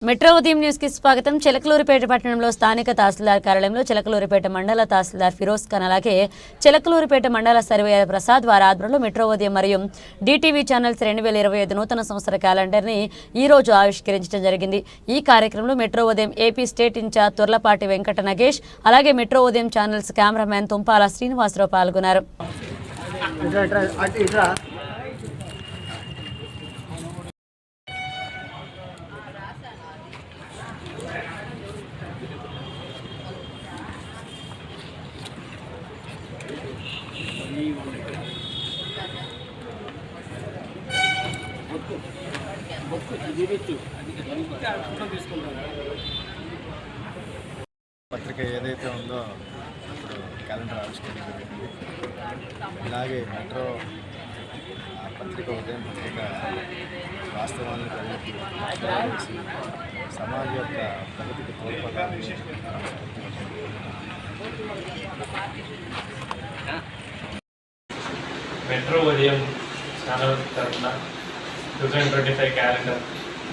Metro ఉదయం news కి స్వాగతం. చిలకలూరిపేట పట్టణంలో స్థానిక తహసీల్దార్ కార్యాలయంలో చిలకలూరిపేట మండల తహసీల్దార్ ఫిరోజ్ ఖాన్ అలాగే చిలకలూరిపేట మండల సర్వేయర్ ప్రసాద్ వారి ఆధ్వర్యంలో మెట్రో ఉదయం మరియు డిటీవీ ఛానల్స్ 2025 నూతన సంవత్సర క్యాలెండర్ ని ఈ రోజు ఆవిష్కరించడం జరిగింది. ఈ కార్యక్రమంలో metro Udayam AP state incharge Turlapati Venkata Nagesh అలాగే మెట్రో ఉదయం ఛానల్స్ కెమెరామెన్ తుంపాల శ్రీనివాసరావు పాల్గొన్నారు. పత్రిక ఏదైతే ఉందో ఇప్పుడు క్యాలెండర్ ఆవిష్కరణ జరిగింది. ఇలాగే మెట్రో పత్రిక ఉదయం పత్రిక వాస్తవాన్ని ప్రజలకు చేసి సమాజం యొక్క ప్రగతికి తోడ్పడాలని మెట్రో ఉదయం ఛానల్ తరఫున 2025 క్యాలెండర్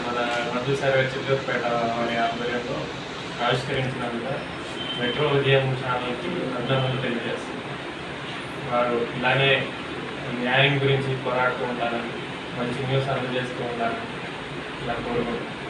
మన మధు సర్వే చిలకలూరిపేట వారి ఆధ్వర్యంలో ఆవిష్కరించినందుకు మెట్రో ఉదయం ఛానల్కి అభినందనలు తెలియజేస్తుంది. వారు ఇలానే న్యాయం గురించి పోరాడుతూ ఉండాలని, మంచి న్యూస్ అందజేస్తూ ఉండాలని ఇలా కోరుకుంటున్నాను.